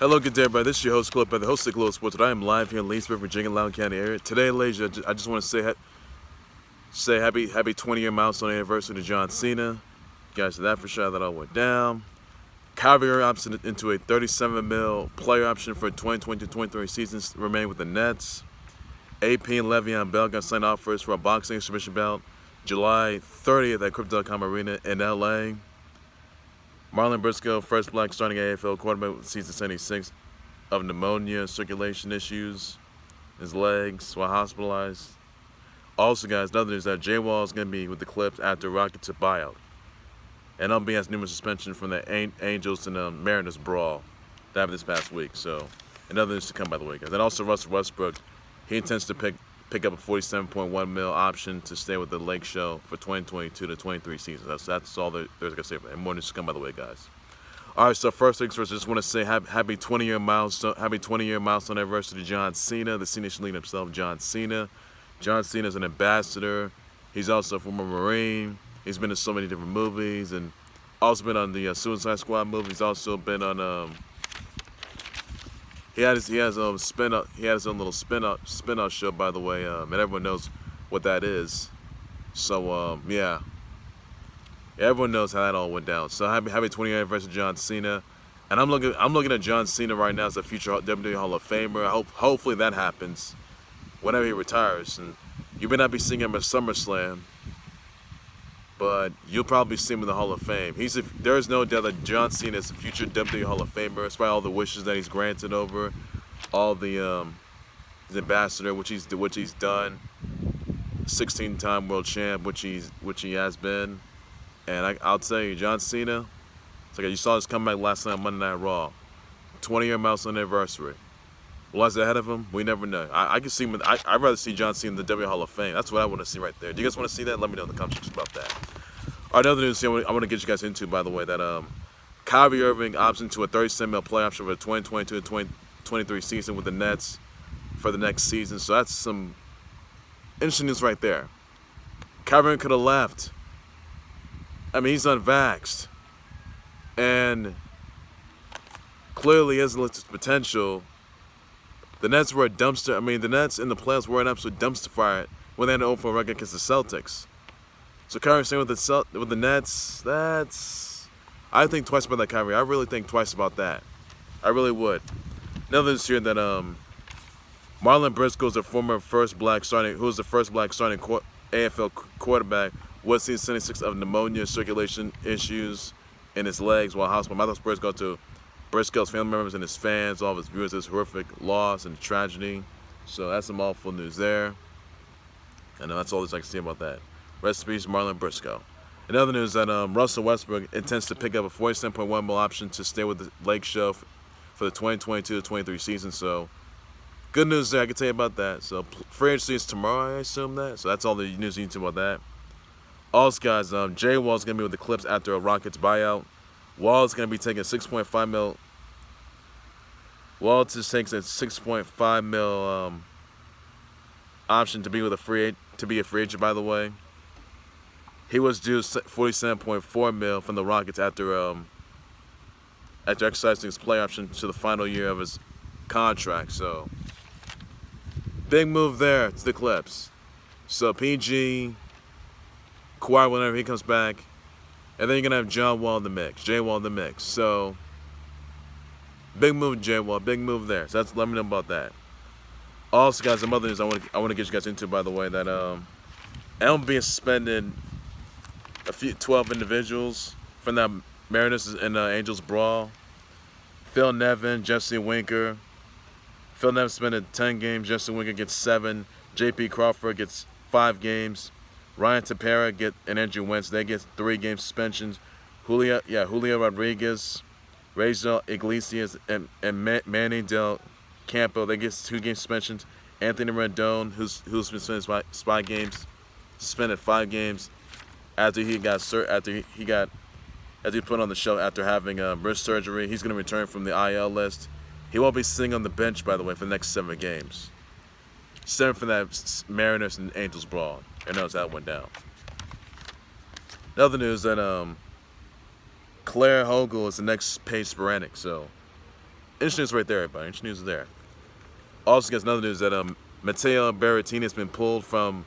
Hello, good day, everybody. This is your host, Clip, the host of Glow Sports. I am live here in Leesburg, Virginia, Loudoun County area. Today, ladies, I just want to say happy 20-year milestone anniversary to John Cena. You guys did that for sure. That all went down. Kyrie Irving option into a $37 million player option for 2020-23 seasons remain with the Nets. AP and Le'Veon Bell got signed offers for a boxing exhibition bout July 30th at Crypto.com Arena in LA. Marlon Briscoe, first black starting AFL quarterback with season 76 of pneumonia, circulation issues, his legs while hospitalized. Also, guys, another news that J Wall is going to be with the Clips after Rockets buyout. And MLB has numerous suspension from the Angels and Mariners brawl that happened this past week. So, another news to come, by the way, guys. And also, Russell Westbrook, he intends to pick up a $47.1 million option to stay with the Lake Show for 2022-23 season. That's all there's going to say. And more news to come, by the way, guys. All right, so first things first, I just want to say happy 20-year milestone anniversary to John Cena, the Cenation leader himself, John Cena. John Cena is an ambassador. He's also a former Marine. He's been in so many different movies and also been on the Suicide Squad movie. He's also been on he has his own little spin-off show, by the way, and everyone knows what that is. So yeah, everyone knows how that all went down. So happy 20th anniversary to John Cena, and I'm looking at John Cena right now as a future WWE Hall of Famer. Hopefully that happens whenever he retires, and you may not be seeing him at SummerSlam, but you'll probably see him in the Hall of Fame. There's no doubt that John Cena is a future WWE Hall of Famer, despite all the wishes that he's granted over, all the his ambassador, which he's done, 16-time world champ, which he has been, and I'll tell you, John Cena, it's like you saw his comeback last night on Monday Night Raw, 20-year milestone anniversary. What's ahead of him? We never know. I can see him. I'd rather see John Cena in the WWE Hall of Fame. That's what I want to see right there. Do you guys want to see that? Let me know in the comment section about that. All right, another news I want to get you guys into, by the way, that Kyrie Irving opts into a $37 million play option for the 2022-23 season with the Nets for the next season. So that's some interesting news right there. Kyrie Irving could have left. I mean, he's unvaxxed. And clearly hasn't looked his potential. The Nets were a dumpster. I mean, the Nets in the playoffs were an absolute dumpster fire when they had an 0-4 record against the Celtics. So Kyrie staying with the Nets, I think twice about that, Kyrie. I really think twice about that. I really would. Another news here that Marlon Briscoe is the first black starting AFL quarterback with season 76 of pneumonia, circulation issues in his legs while hospital. My thoughts prayers go to Briscoe's family members and his fans, all of his viewers, this horrific loss and tragedy. So that's some awful news there. And that's all there's I can say about that. Rest in peace, Marlon Briscoe. Another news that Russell Westbrook intends to pick up a $47.1 million option to stay with the Lake Show for the 2022-23 season. So good news there, I can tell you about that. So free agency is tomorrow, I assume that. So that's all the news you need to know about that. Also, guys, J Wall is going to be with the Clips after a Rockets buyout. Wall is going to be taking a $6.5 million. Wall just takes a $6.5 million option to be a free agent. By the way, he was due $47.4 million from the Rockets after exercising his play option to the final year of his contract. So big move there to the Clips. So PG, Kawhi, whenever he comes back. And then you're going to have J Wall in the mix. So, big move, J Wall. Big move there. So let me know about that. Also, guys, some other news I want to get you guys into, by the way, that MLB is suspended 12 individuals from that Mariners and Angels brawl. Phil Nevin, Jesse Winker. Phil Nevin suspended 10 games. Jesse Winker gets 7. J.P. Crawford gets 5 games. Ryan Tepera and Andrew Wentz, they get 3-game suspensions. Julio Rodriguez, Raisel Iglesias, and Manny Del Campo, they get 2-game suspensions. Anthony Rendon, who's been suspended 5 games, suspended 5 games after he put on the show after having wrist surgery. He's going to return from the IL list. He won't be sitting on the bench, by the way, for the next 7 games. 7 for that Mariners and Angels brawl. And notice that went down. Another news that Claire Hogel is the next Paige Sporanic. So interesting news right there, everybody. Interesting news there. Also, gets another news that Matteo Berrettini has been pulled from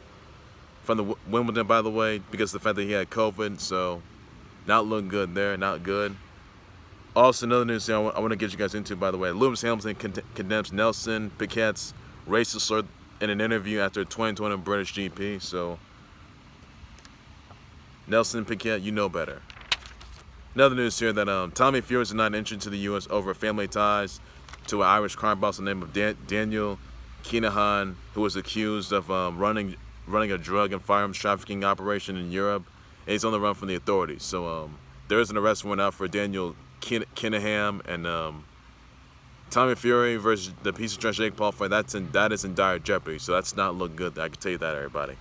the Wimbledon, by the way, because of the fact that he had COVID. So, not looking good there. Not good. Also, another news I want to get you guys into, by the way. Lewis Hamilton condemns Nelson Piquet's racist slur in an interview after 2020 British GP. So, Nelson Piquet, you know better. Another news here that Tommy Fury is not entering to the U.S. over family ties to an Irish crime boss by the name of Daniel Cenation, who was accused of running a drug and firearms trafficking operation in Europe, and he's on the run from the authorities. So there is an arrest warrant out for Daniel Cenation, and Tommy Fury versus the piece of trash Jake Paul fight. That is in dire jeopardy. So that's not looking good. I can tell you that, everybody.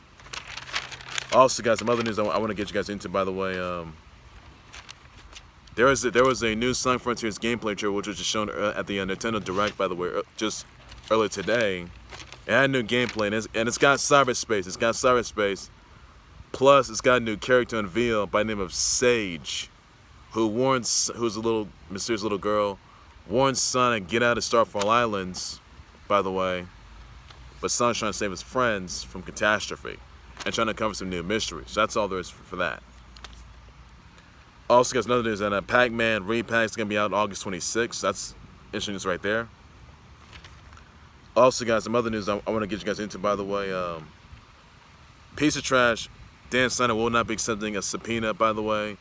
Also, guys, some other news I want to get you guys into, by the way. There was a new Sonic Frontiers gameplay trailer, which was just shown at the Nintendo Direct, by the way, just earlier today. It had new gameplay, and it's got cyberspace. It's got cyberspace. Plus, it's got a new character unveiled by the name of Sage, who's a little mysterious little girl, warns Sonic get out of Starfall Islands, by the way. But Sonic's trying to save his friends from catastrophe and trying to cover some new mysteries. So that's all there is for that. Also, guys, another news that Pac-Man Repack is going to be out August 26th. That's interesting news right there. Also, guys, some other news I want to get you guys into, by the way. Piece of trash, Dan Snyder will not be accepting a subpoena, by the way.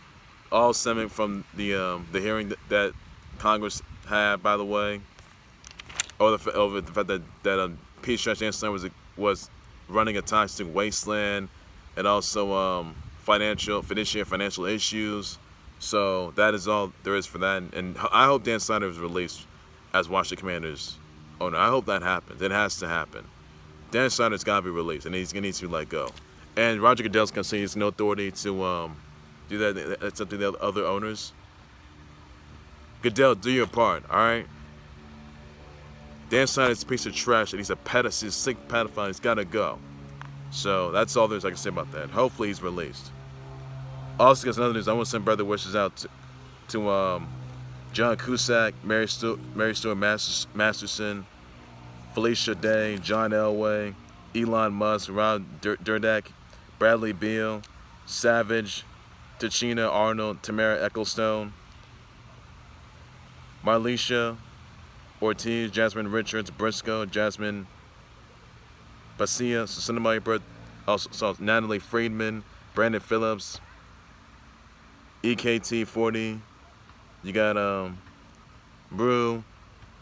All stemming from the hearing that Congress had, by the way. Over the fact that Piece of trash Dan Snyder was running a toxic wasteland, and also financial issues. So that is all there is for that, and I hope Dan Snyder is released as Washington Commanders owner. I hope that happens. It has to happen. Dan Snyder's got to be released, and he needs to be let go. And Roger Goodell's going to say he has no authority to do that. It's up to the other owners. Goodell, do your part, all right? Dan Snyder's a piece of trash, and he's a pedophile, he's a sick pedophile. He's got to go. So that's all I can say about that. Hopefully he's released. Also, guys, another news. I want to send brother wishes out to John Cusack, Mary Stuart Masterson, Felicia Day, John Elway, Elon Musk, Ron Durdak, Bradley Beal, Savage, Tachina Arnold, Tamara Ecclestone, Marlisha Ortiz, Jasmine Richards, Briscoe, Jasmine Basia, Cinema Birth, also Natalie Friedman, Brandon Phillips, EKT40, you got Brew,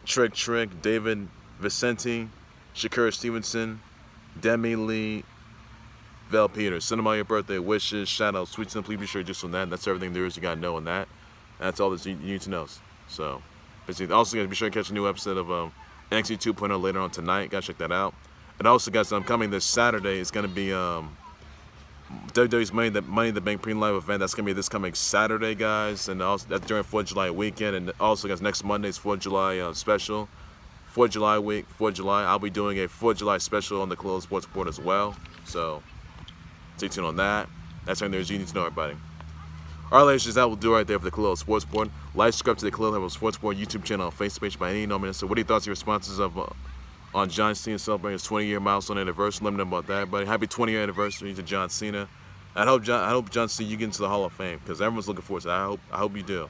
Trick, David Vicente, Shakira Stevenson, Demi Lee, Val Peters. Send them all your birthday wishes, shout out, sweet simply be sure just on that. That's everything there is you gotta know on that. That's all that you need to know. So, also guys, be sure to catch a new episode of NXT 2.0 later on tonight. Gotta check that out. And also, guys, coming this Saturday is gonna be WWE's Money in the Bank pre-live event. That's gonna be this coming Saturday, guys, and also that's during 4th of July weekend. And also, guys, next Monday's 4th of July special. 4th of July week, 4th of July. I'll be doing a 4th of July special on the Close Sports Report as well. So stay tuned on that. That's everything there's you need to know, everybody. All right, ladies, that will do right there for the Close Sports Report. Like, subscribe to the Close Sports Report YouTube channel on Facebook page by any means. So what are your thoughts and responses on John Cena celebrating his 20-year milestone anniversary? Let me know about that, buddy. Happy 20-year anniversary to John Cena. I hope John Cena, you get into the Hall of Fame, because everyone's looking forward to that. I hope you do.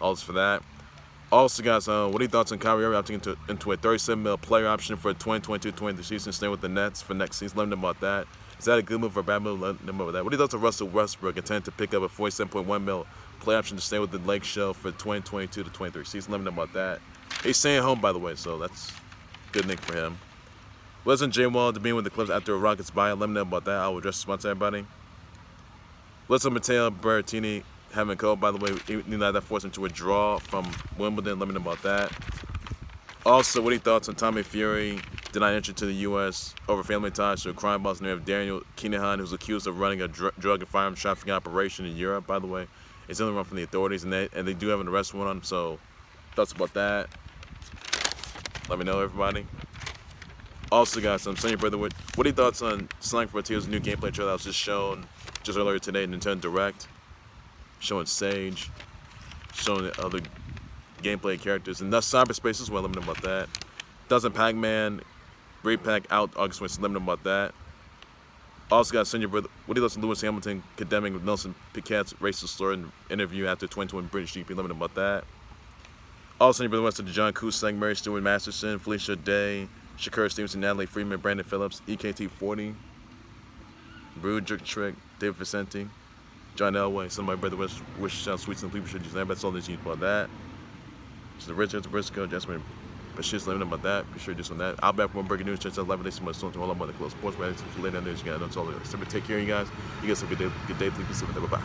All this for that. Also, guys, what are your thoughts on Kyrie Irving opting into a $37 million player option for the 2022-23 season, staying with the Nets for next season? Let me know about that. Is that a good move or a bad move? Let me know about that. What are your thoughts on Russell Westbrook intending to pick up a $47.1 million play option to stay with the Lake Show for the 2022-23 season? Let me know about that. He's staying home, by the way, so that's good nick for him. Wasn't Jay Wall to be with the Clips after a Rockets buyout? Let me know about that. I will address response to everybody. Listen, Matteo Berrettini having COVID, by the way, even though that forced him to withdraw from Wimbledon. Let me know about that. Also, what are your thoughts on Tommy Fury denying entry to the U.S. over family ties to a crime boss named Daniel Cenation, who's accused of running a drug and firearms trafficking operation in Europe, by the way. It's on the run from the authorities, and they do have an arrest warrant on him, so thoughts about that? Let me know, everybody. Also, guys, I'm saying, brother, what are your thoughts on Sonic Frontiers' new gameplay trailer that was just shown just earlier today in Nintendo Direct? Showing Sage, showing the other gameplay characters. And thus cyberspace as well, let me know about that. Doesn't Pac-Man, Great Pack out August 20th, let me know about that. Also got Senior Brother Woody Lewis Hamilton condemning Nelson Piquet's racist slur in interview after 2020 British GP, let me know about that. Also Senior Brother West to John Cusack, Mary Stuart Masterson, Felicia Day, Shakur Stevenson, Natalie Freeman, Brandon Phillips, EKT40, Rude Jerk Trick, David Vicente, John Elway, some of my brother wish sound sweets and people should use that. That's all there's about that. So Richard Briscoe, Jasmine Bashir's letting them about that. Be sure to do some of that. I'll be back for more breaking news. Chance 11 days, so much to all of my close sports. But later on, there's guys. Don't all. Take care, you guys. You guys have a good day. Please be safe. Bye bye.